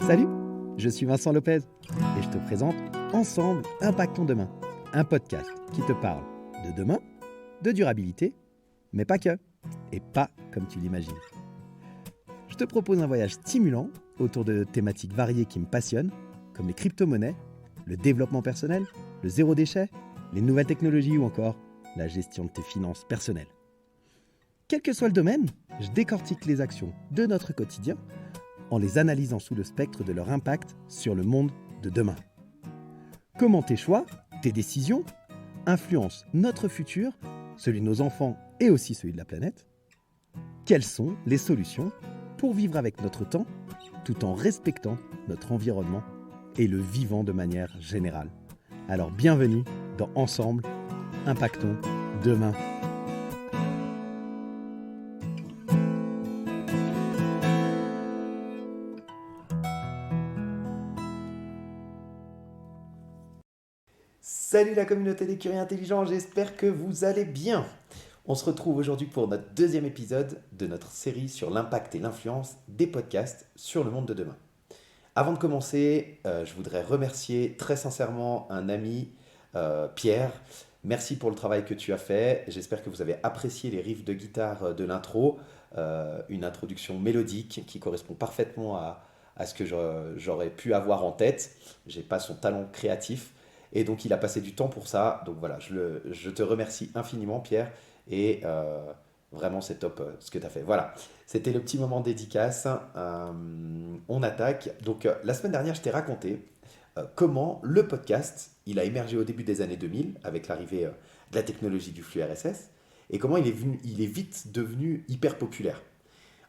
Salut, je suis Vincent Lopez et je te présente Ensemble Impactons Demain, un podcast qui te parle de demain, de durabilité, mais pas que, et pas comme tu l'imagines. Je te propose un voyage stimulant autour de thématiques variées qui me passionnent, comme les crypto-monnaies, le développement personnel, le zéro déchet, les nouvelles technologies ou encore la gestion de tes finances personnelles. Quel que soit le domaine, je décortique les actions de notre quotidien en les analysant sous le spectre de leur impact sur le monde de demain. Comment tes choix, tes décisions, influencent notre futur, celui de nos enfants et aussi celui de la planète? Quelles sont les solutions pour vivre avec notre temps, tout en respectant notre environnement et le vivant de manière générale? Alors bienvenue dans Ensemble, Impactons Demain. Salut la communauté des curieux intelligents, j'espère que vous allez bien. On se retrouve aujourd'hui pour notre deuxième épisode de notre série sur l'impact et l'influence des podcasts sur le monde de demain. Avant de commencer, je voudrais remercier très sincèrement un ami, Pierre. Merci pour le travail que tu as fait. J'espère que vous avez apprécié les riffs de guitare de l'intro, une introduction mélodique qui correspond parfaitement à ce que j'aurais pu avoir en tête. Je n'ai pas son talent créatif. Et donc, il a passé du temps pour ça. Donc voilà, je te remercie infiniment, Pierre. Et vraiment, c'est top ce que tu as fait. Voilà, c'était le petit moment dédicace. On attaque. Donc, la semaine dernière, je t'ai raconté comment le podcast, il a émergé au début des années 2000 avec l'arrivée de la technologie du flux RSS et comment il est vite devenu hyper populaire.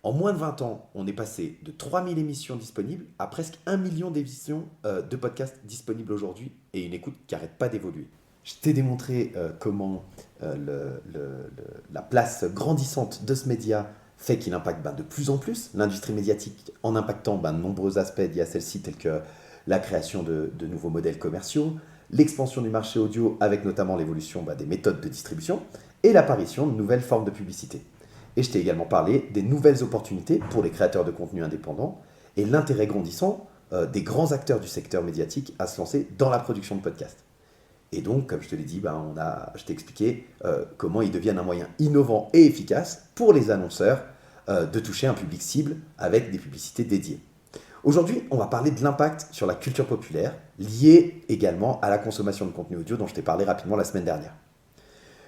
En moins de 20 ans, on est passé de 3000 émissions disponibles à presque 1 million d'émissions de podcasts disponibles aujourd'hui et une écoute qui n'arrête pas d'évoluer. Je t'ai démontré comment la place grandissante de ce média fait qu'il impacte de plus en plus l'industrie médiatique en impactant de nombreux aspects liés à celle-ci tels que la création de nouveaux modèles commerciaux, l'expansion du marché audio avec notamment l'évolution des méthodes de distribution et l'apparition de nouvelles formes de publicité. Et je t'ai également parlé des nouvelles opportunités pour les créateurs de contenu indépendants et l'intérêt grandissant des grands acteurs du secteur médiatique à se lancer dans la production de podcasts. Et donc, comme je te l'ai dit, je t'ai expliqué comment ils deviennent un moyen innovant et efficace pour les annonceurs de toucher un public cible avec des publicités dédiées. Aujourd'hui, on va parler de l'impact sur la culture populaire, lié également à la consommation de contenu audio dont je t'ai parlé rapidement la semaine dernière.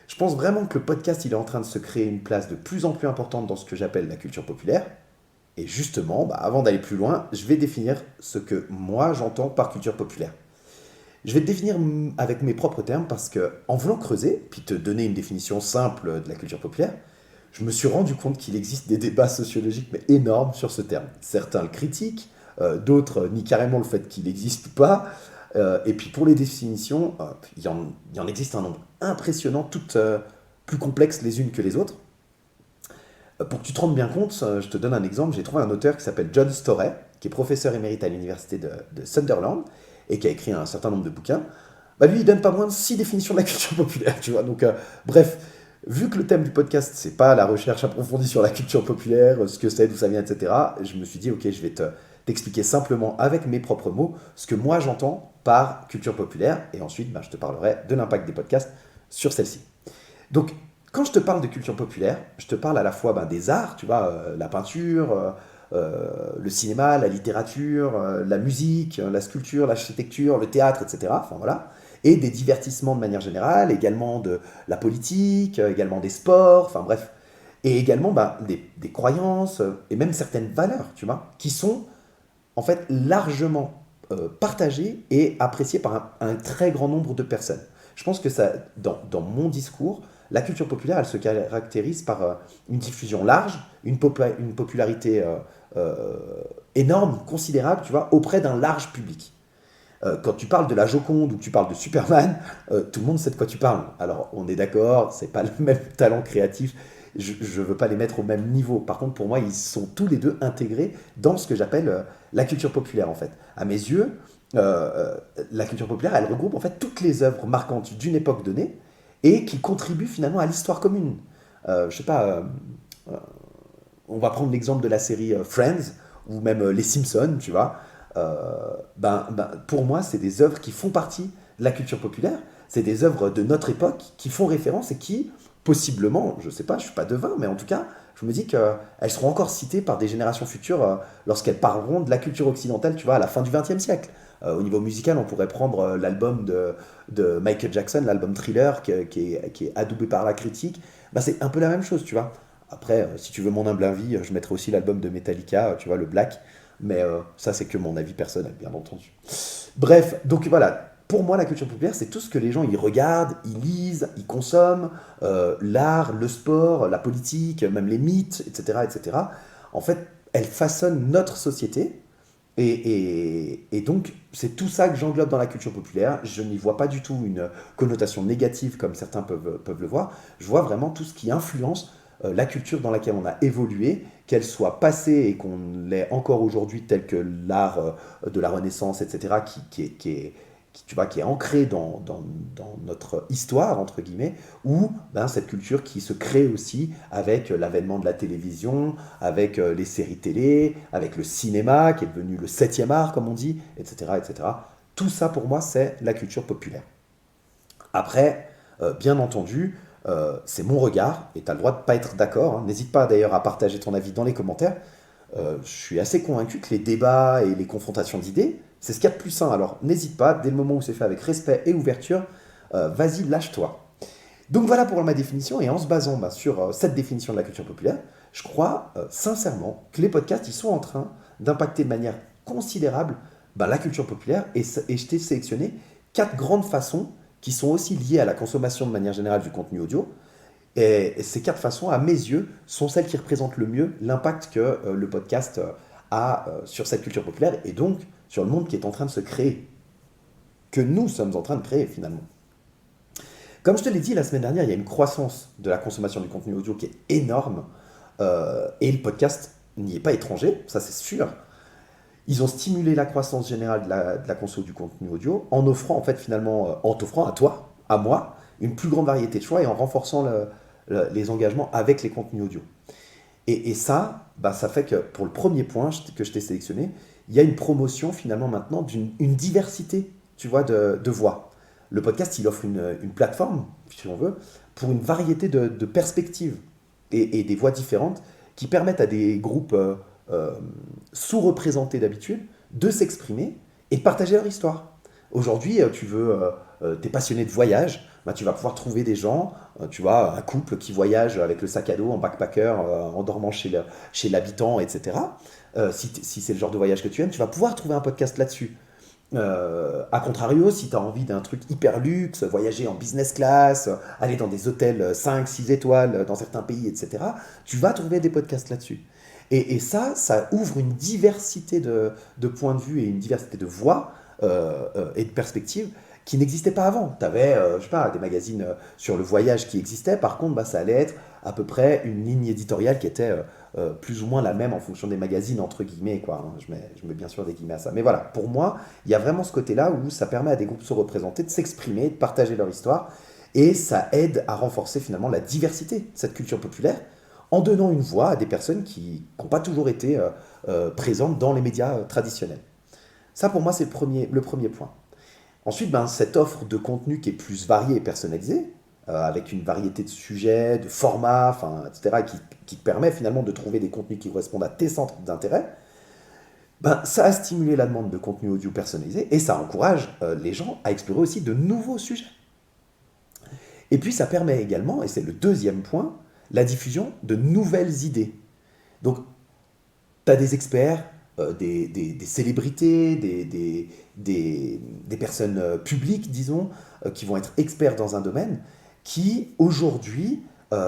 Je pense vraiment que le podcast il est en train de se créer une place de plus en plus importante dans ce que j'appelle la culture populaire. Et justement, avant d'aller plus loin, je vais définir ce que moi j'entends par culture populaire. Je vais te définir avec mes propres termes parce qu'en voulant creuser, puis te donner une définition simple de la culture populaire, je me suis rendu compte qu'il existe des débats sociologiques mais énormes sur ce terme. Certains le critiquent, d'autres nient carrément le fait qu'il n'existe pas. Et puis pour les définitions, il y en existe un nombre impressionnant, toutes plus complexes les unes que les autres. Pour que tu te rendes bien compte, je te donne un exemple. J'ai trouvé un auteur qui s'appelle John Storey, qui est professeur émérite à l'université de Sunderland et qui a écrit un certain nombre de bouquins. Lui, il donne pas moins de 6 définitions de la culture populaire, tu vois. Donc, bref, vu que le thème du podcast, c'est pas la recherche approfondie sur la culture populaire, ce que c'est, d'où ça vient, etc., je me suis dit, ok, je vais t'expliquer simplement avec mes propres mots ce que moi j'entends par culture populaire et ensuite je te parlerai de l'impact des podcasts sur celle-ci. Donc quand je te parle de culture populaire, je te parle à la fois des arts, tu vois, la peinture, le cinéma, la littérature, la musique, la sculpture, l'architecture, le théâtre, etc. Enfin voilà, et des divertissements de manière générale, également de la politique, également des sports, enfin bref, et également des croyances et même certaines valeurs, tu vois, qui sont en fait largement partagé et apprécié par un très grand nombre de personnes. Je pense que ça, dans mon discours, la culture populaire, elle se caractérise par une diffusion large, une popularité énorme, considérable, tu vois, auprès d'un large public. Quand tu parles de la Joconde ou que tu parles de Superman, tout le monde sait de quoi tu parles. Alors, on est d'accord, c'est pas le même talent créatif, je ne veux pas les mettre au même niveau. Par contre, pour moi, ils sont tous les deux intégrés dans ce que j'appelle la culture populaire, en fait. À mes yeux, la culture populaire, elle regroupe en fait toutes les œuvres marquantes d'une époque donnée et qui contribuent finalement à l'histoire commune. Je sais pas, on va prendre l'exemple de la série Friends ou même Les Simpsons, tu vois. pour moi, c'est des œuvres qui font partie de la culture populaire. C'est des œuvres de notre époque qui font référence et qui, possiblement, je ne sais pas, je ne suis pas devin, mais en tout cas, je me dis qu'elles seront encore citées par des générations futures lorsqu'elles parleront de la culture occidentale, tu vois, à la fin du XXe siècle. Au niveau musical, on pourrait prendre l'album de Michael Jackson, l'album Thriller, qui est adoubé par la critique. C'est un peu la même chose, tu vois. Après, si tu veux mon humble avis, je mettrai aussi l'album de Metallica, tu vois, le Black. Mais ça, c'est que mon avis personnel, bien entendu. Bref, donc voilà. Pour moi, la culture populaire, c'est tout ce que les gens ils regardent, ils lisent, ils consomment, l'art, le sport, la politique, même les mythes, etc., etc. En fait, elles façonnent notre société. Et donc, c'est tout ça que j'englobe dans la culture populaire. Je n'y vois pas du tout une connotation négative comme certains peuvent le voir. Je vois vraiment tout ce qui influence la culture dans laquelle on a évolué, qu'elle soit passée et qu'on l'ait encore aujourd'hui, tel que l'art de la Renaissance, etc., tu vois, qui est ancré dans notre histoire, entre guillemets, ou cette culture qui se crée aussi avec l'avènement de la télévision, avec les séries télé, avec le cinéma, qui est devenu le septième art, comme on dit, etc., etc. Tout ça, pour moi, c'est la culture populaire. Après, bien entendu, c'est mon regard, et tu as le droit de ne pas être d'accord. Hein. N'hésite pas d'ailleurs à partager ton avis dans les commentaires. Je suis assez convaincu que les débats et les confrontations d'idées, c'est ce qu'il y a de plus sain. Alors n'hésite pas, dès le moment où c'est fait avec respect et ouverture, vas-y, lâche-toi. Donc voilà pour ma définition, et en se basant sur cette définition de la culture populaire, je crois sincèrement que les podcasts ils sont en train d'impacter de manière considérable la culture populaire, et je t'ai sélectionné 4 grandes façons qui sont aussi liées à la consommation de manière générale du contenu audio. Et ces 4 façons, à mes yeux, sont celles qui représentent le mieux l'impact que le podcast a sur cette culture populaire et donc sur le monde qui est en train de se créer, que nous sommes en train de créer finalement. Comme je te l'ai dit la semaine dernière, il y a une croissance de la consommation du contenu audio qui est énorme et le podcast n'y est pas étranger, ça c'est sûr. Ils ont stimulé la croissance générale de la conso du contenu audio en offrant en fait finalement, en t'offrant à toi, à moi, une plus grande variété de choix et en renforçant les engagements avec les contenus audio. Et ça, ça fait que pour le premier point que je t'ai sélectionné, il y a une promotion finalement maintenant d'une diversité, tu vois, de voix. Le podcast, il offre une plateforme, si on veut, pour une variété de perspectives et des voix différentes qui permettent à des groupes sous-représentés d'habitude de s'exprimer et de partager leur histoire. Aujourd'hui, t'es passionné de voyage, tu vas pouvoir trouver des gens, tu vois, un couple qui voyage avec le sac à dos en backpacker, en dormant chez l'habitant, etc. Si c'est le genre de voyage que tu aimes, tu vas pouvoir trouver un podcast là-dessus. A contrario, si tu as envie d'un truc hyper luxe, voyager en business class, aller dans des hôtels 5-6 étoiles dans certains pays, etc., tu vas trouver des podcasts là-dessus. Et ça ouvre une diversité de points de vue et une diversité de voix et de perspectives qui n'existait pas avant. Tu avais, je sais pas, des magazines sur le voyage qui existaient. Par contre, ça allait être à peu près une ligne éditoriale qui était plus ou moins la même en fonction des magazines, entre guillemets, quoi. Hein. Je mets bien sûr des guillemets à ça. Mais voilà, pour moi, il y a vraiment ce côté-là où ça permet à des groupes sous-représentés de s'exprimer, de partager leur histoire. Et ça aide à renforcer finalement la diversité de cette culture populaire en donnant une voix à des personnes qui n'ont pas toujours été présentes dans les médias traditionnels. Ça, pour moi, c'est le premier point. Ensuite, cette offre de contenu qui est plus variée et personnalisée, avec une variété de sujets, de formats, etc., qui te permet finalement de trouver des contenus qui correspondent à tes centres d'intérêt, ça a stimulé la demande de contenu audio personnalisé et ça encourage les gens à explorer aussi de nouveaux sujets. Et puis, ça permet également, et c'est le deuxième point, la diffusion de nouvelles idées. Donc, tu as des experts, des célébrités, des personnes publiques, disons, qui vont être experts dans un domaine, qui aujourd'hui, ils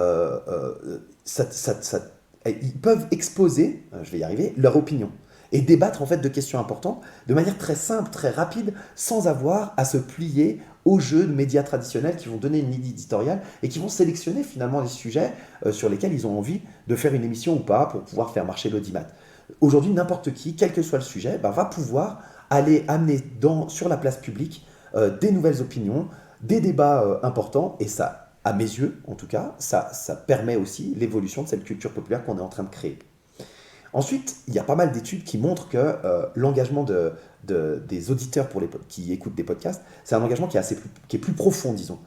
peuvent exposer, je vais y arriver, leur opinion et débattre en fait de questions importantes de manière très simple, très rapide, sans avoir à se plier aux jeux de médias traditionnels qui vont donner une ligne éditoriale et qui vont sélectionner finalement les sujets sur lesquels ils ont envie de faire une émission ou pas pour pouvoir faire marcher l'audimat. Aujourd'hui, n'importe qui, quel que soit le sujet, va pouvoir aller amener sur la place publique des nouvelles opinions, des débats importants, et ça, à mes yeux en tout cas, ça permet aussi l'évolution de cette culture populaire qu'on est en train de créer. Ensuite, il y a pas mal d'études qui montrent que l'engagement des auditeurs qui écoutent des podcasts, c'est un engagement qui est plus profond, disons.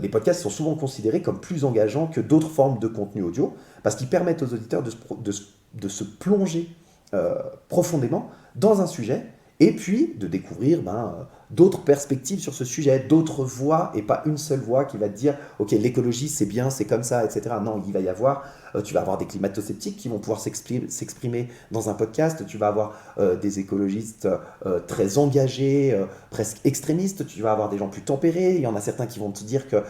Les podcasts sont souvent considérés comme plus engageants que d'autres formes de contenu audio parce qu'ils permettent aux auditeurs de se plonger profondément dans un sujet et puis de découvrir d'autres perspectives sur ce sujet, d'autres voix et pas une seule voix qui va te dire ok, l'écologie c'est bien, c'est comme ça, etc. Non, il va y avoir, tu vas avoir des climato-sceptiques qui vont pouvoir s'exprimer dans un podcast, tu vas avoir des écologistes très engagés, presque extrémistes, tu vas avoir des gens plus tempérés, il y en a certains qui vont te dire que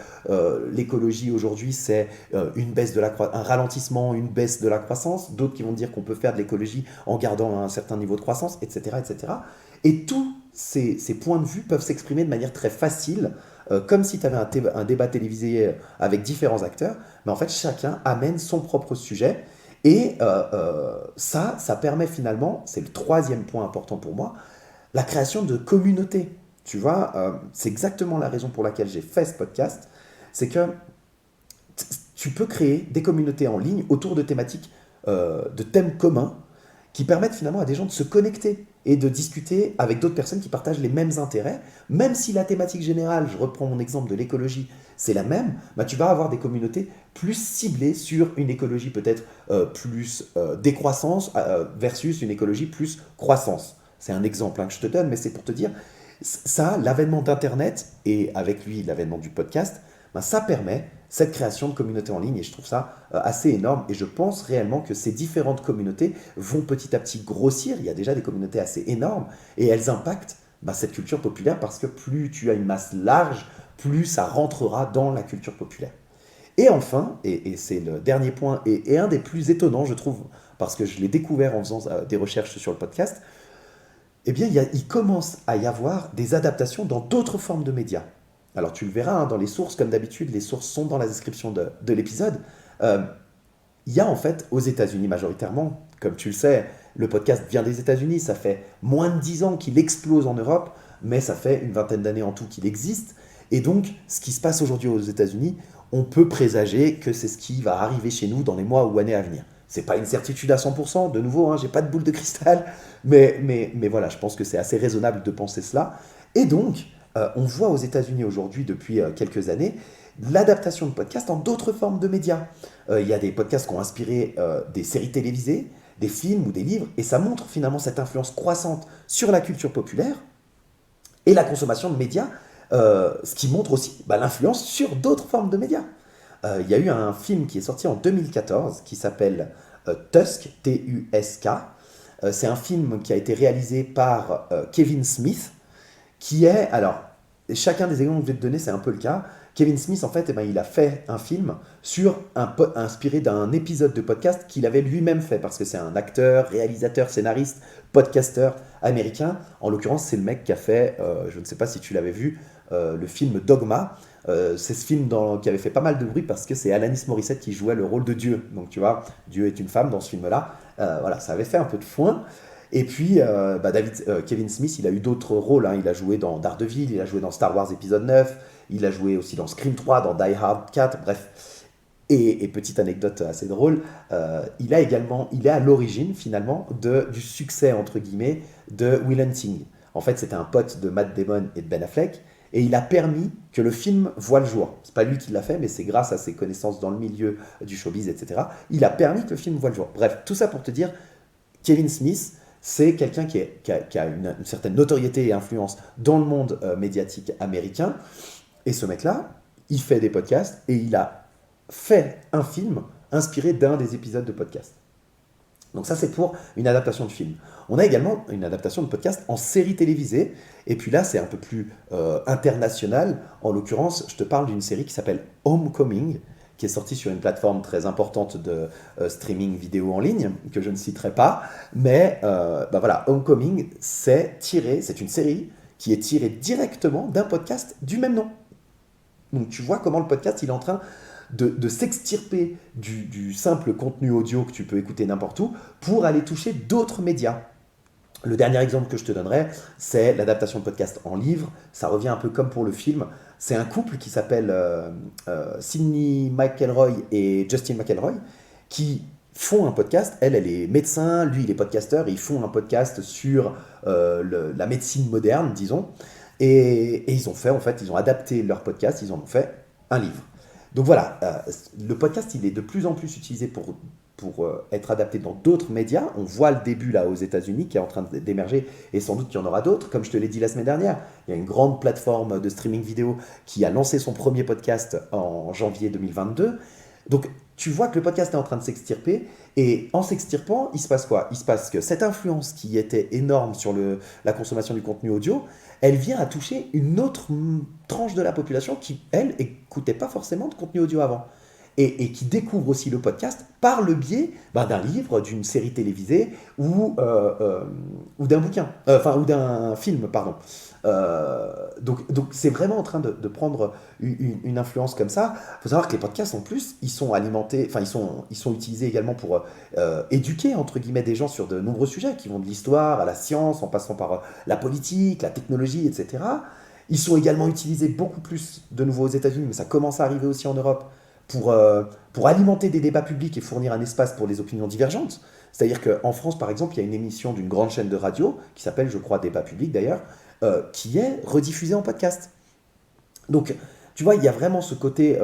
l'écologie aujourd'hui c'est un ralentissement, une baisse de la croissance, d'autres qui vont dire qu'on peut faire de l'écologie en gardant un certain niveau de croissance, etc. etc. Et tous ces points de vue peuvent s'exprimer de manière très facile, comme si tu avais un débat télévisé avec différents acteurs, mais en fait chacun amène son propre sujet, et ça permet finalement, c'est le troisième point important pour moi, la création de communautés. Tu vois, c'est exactement la raison pour laquelle j'ai fait ce podcast, c'est que tu peux créer des communautés en ligne autour de thématiques, de thèmes communs, qui permettent finalement à des gens de se connecter et de discuter avec d'autres personnes qui partagent les mêmes intérêts. Même si la thématique générale, je reprends mon exemple de l'écologie, c'est la même, tu vas avoir des communautés plus ciblées sur une écologie peut-être plus décroissance versus une écologie plus croissance. C'est un exemple que je te donne, mais c'est pour te dire, ça, l'avènement d'Internet et avec lui l'avènement du podcast, ça permet cette création de communautés en ligne, et je trouve ça assez énorme, et je pense réellement que ces différentes communautés vont petit à petit grossir. Il y a déjà des communautés assez énormes et elles impactent cette culture populaire, parce que plus tu as une masse large, plus ça rentrera dans la culture populaire. Et enfin, et c'est le dernier point et un des plus étonnants je trouve, parce que je l'ai découvert en faisant des recherches sur le podcast, eh bien il commence à y avoir des adaptations dans d'autres formes de médias. Alors tu le verras dans les sources, comme d'habitude, les sources sont dans la description de l'épisode. Il y a en fait aux États-Unis majoritairement, comme tu le sais, le podcast vient des États-Unis, ça fait moins de 10 ans qu'il explose en Europe, mais ça fait une vingtaine d'années en tout qu'il existe. Et donc, ce qui se passe aujourd'hui aux États-Unis, on peut présager que c'est ce qui va arriver chez nous dans les mois ou années à venir. C'est pas une certitude à 100%, de nouveau, j'ai pas de boule de cristal, mais voilà, je pense que c'est assez raisonnable de penser cela. Et donc, on voit aux États-Unis aujourd'hui, depuis quelques années, l'adaptation de podcasts en d'autres formes de médias. Il y a des podcasts qui ont inspiré des séries télévisées, des films ou des livres, et ça montre finalement cette influence croissante sur la culture populaire et la consommation de médias, ce qui montre aussi l'influence sur d'autres formes de médias. Il y a eu un film qui est sorti en 2014 qui s'appelle Tusk, T-U-S-K. C'est un film qui a été réalisé par Kevin Smith, qui est, alors, chacun des exemples que je vais te donner, c'est un peu le cas. Kevin Smith, en fait, il a fait un film inspiré d'un épisode de podcast qu'il avait lui-même fait, parce que c'est un acteur, réalisateur, scénariste, podcasteur américain. En l'occurrence, c'est le mec qui a fait, je ne sais pas si tu l'avais vu, le film Dogma. C'est ce film qui avait fait pas mal de bruit parce que c'est Alanis Morissette qui jouait le rôle de Dieu. Donc tu vois, Dieu est une femme dans ce film-là. Voilà, ça avait fait un peu de foin. Et puis, Kevin Smith, il a eu d'autres rôles. Il a joué dans Daredevil, il a joué dans Star Wars épisode 9, il a joué aussi dans Scream 3, dans Die Hard 4, bref. Et petite anecdote assez drôle, il est à l'origine finalement du succès, entre guillemets, de Will Hunting. En fait, c'était un pote de Matt Damon et de Ben Affleck, et il a permis que le film voie le jour. C'est pas lui qui l'a fait, mais c'est grâce à ses connaissances dans le milieu du showbiz, etc. Il a permis que le film voie le jour. Bref, tout ça pour te dire, Kevin Smith, c'est quelqu'un qui a une certaine notoriété et influence dans le monde médiatique américain. Et ce mec-là, il fait des podcasts et il a fait un film inspiré d'un des épisodes de podcast. Donc ça, c'est pour une adaptation de film. On a également une adaptation de podcast en série télévisée. Et puis là, c'est un peu plus international. En l'occurrence, je te parle d'une série qui s'appelle Homecoming, qui est sortie sur une plateforme très importante de streaming vidéo en ligne, que je ne citerai pas. Mais voilà, Homecoming, c'est une série qui est tirée directement d'un podcast du même nom. Donc tu vois comment le podcast, il est en train de s'extirper du simple contenu audio que tu peux écouter n'importe où pour aller toucher d'autres médias. Le dernier exemple que je te donnerai, c'est l'adaptation de podcast en livre. Ça revient un peu comme pour le film. C'est un couple qui s'appelle Sidney McElroy et Justin McElroy qui font un podcast. Elle est médecin, lui, il est podcasteur, et ils font un podcast sur la médecine moderne, disons. Et ils ont fait, en fait, ils ont adapté leur podcast, ils en ont fait un livre. Donc voilà, le podcast, il est de plus en plus utilisé pour être adapté dans d'autres médias. On voit le début là aux États-Unis qui est en train d'émerger, et sans doute qu'il y en aura d'autres. Comme je te l'ai dit la semaine dernière, il y a une grande plateforme de streaming vidéo qui a lancé son premier podcast en janvier 2022. Donc tu vois que le podcast est en train de s'extirper, et en s'extirpant, il se passe quoi? Il se passe que cette influence qui était énorme sur la consommation du contenu audio, elle vient à toucher une autre tranche de la population qui, elle, n'écoutait pas forcément de contenu audio avant. Et qui découvre aussi le podcast par le biais d'un livre, d'une série télévisée ou d'un bouquin, ou d'un film, pardon. Donc c'est vraiment en train de prendre une influence comme ça. Il faut savoir que les podcasts, en plus, ils sont alimentés, enfin, ils sont utilisés également pour éduquer, entre guillemets, des gens sur de nombreux sujets qui vont de l'histoire à la science, en passant par la politique, la technologie, etc. Ils sont également utilisés beaucoup plus, de nouveau aux États-Unis, mais ça commence à arriver aussi en Europe, pour alimenter des débats publics et fournir un espace pour les opinions divergentes. C'est-à-dire qu'en France, par exemple, il y a une émission d'une grande chaîne de radio, qui s'appelle, je crois, Débat public d'ailleurs, qui est rediffusée en podcast. Donc, tu vois, il y a vraiment ce côté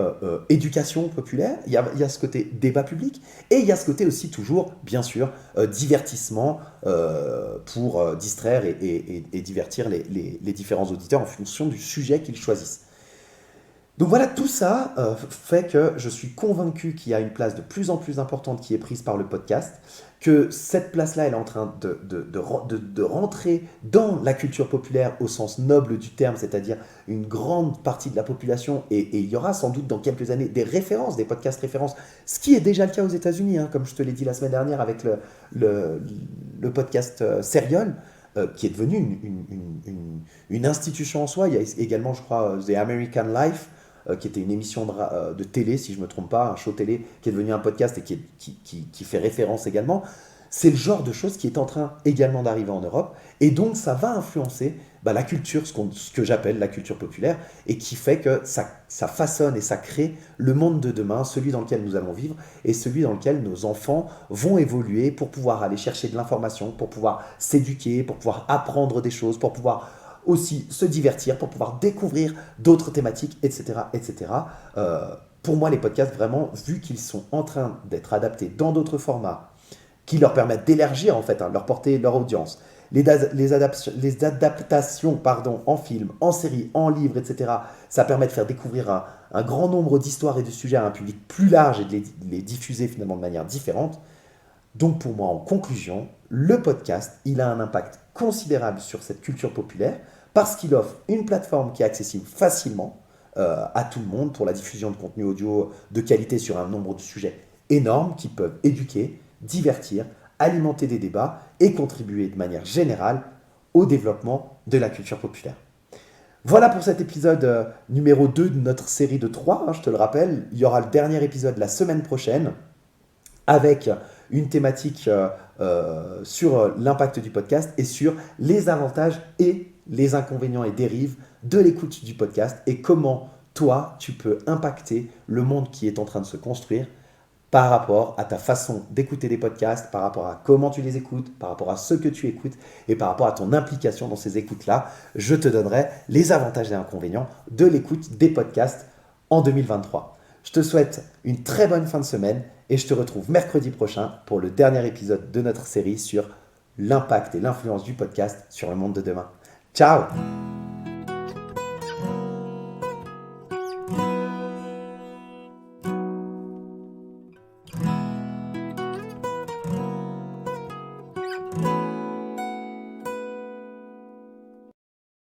éducation populaire, il y a ce côté débat public, et il y a ce côté aussi toujours, bien sûr, divertissement pour distraire et divertir les différents auditeurs en fonction du sujet qu'ils choisissent. Donc voilà, tout ça fait que je suis convaincu qu'il y a une place de plus en plus importante qui est prise par le podcast, que cette place-là, elle est en train de rentrer dans la culture populaire au sens noble du terme, c'est-à-dire une grande partie de la population, et il y aura sans doute dans quelques années des références, des podcasts références, ce qui est déjà le cas aux États-Unis, hein, comme je te l'ai dit la semaine dernière avec le podcast Serial, qui est devenu une institution en soi. Il y a également, je crois, The American Life, qui était une émission de télé, si je ne me trompe pas, un show télé qui est devenu un podcast et qui fait référence également. C'est le genre de choses qui est en train également d'arriver en Europe, et donc ça va influencer la culture, ce que j'appelle la culture populaire, et qui fait que ça façonne et ça crée le monde de demain, celui dans lequel nous allons vivre, et celui dans lequel nos enfants vont évoluer pour pouvoir aller chercher de l'information, pour pouvoir s'éduquer, pour pouvoir apprendre des choses, pour pouvoir aussi se divertir, pour pouvoir découvrir d'autres thématiques, etc. etc. Pour moi, les podcasts, vraiment, vu qu'ils sont en train d'être adaptés dans d'autres formats, qui leur permettent d'élargir en fait leur portée, leur audience, les adaptations en film, en série, en livre, etc. Ça permet de faire découvrir un grand nombre d'histoires et de sujets à un public plus large et de les diffuser finalement de manière différente. Donc pour moi, en conclusion, le podcast, il a un impact considérable sur cette culture populaire parce qu'il offre une plateforme qui est accessible facilement à tout le monde pour la diffusion de contenu audio de qualité sur un nombre de sujets énormes qui peuvent éduquer, divertir, alimenter des débats et contribuer de manière générale au développement de la culture populaire. Voilà pour cet épisode numéro 2 de notre série de 3, je te le rappelle. Il y aura le dernier épisode la semaine prochaine avec une thématique sur l'impact du podcast et sur les avantages et les inconvénients et dérives de l'écoute du podcast et comment toi, tu peux impacter le monde qui est en train de se construire par rapport à ta façon d'écouter des podcasts, par rapport à comment tu les écoutes, par rapport à ce que tu écoutes et par rapport à ton implication dans ces écoutes-là. Je te donnerai les avantages et inconvénients de l'écoute des podcasts en 2023. Je te souhaite une très bonne fin de semaine et je te retrouve mercredi prochain pour le dernier épisode de notre série sur l'impact et l'influence du podcast sur le monde de demain. Ciao!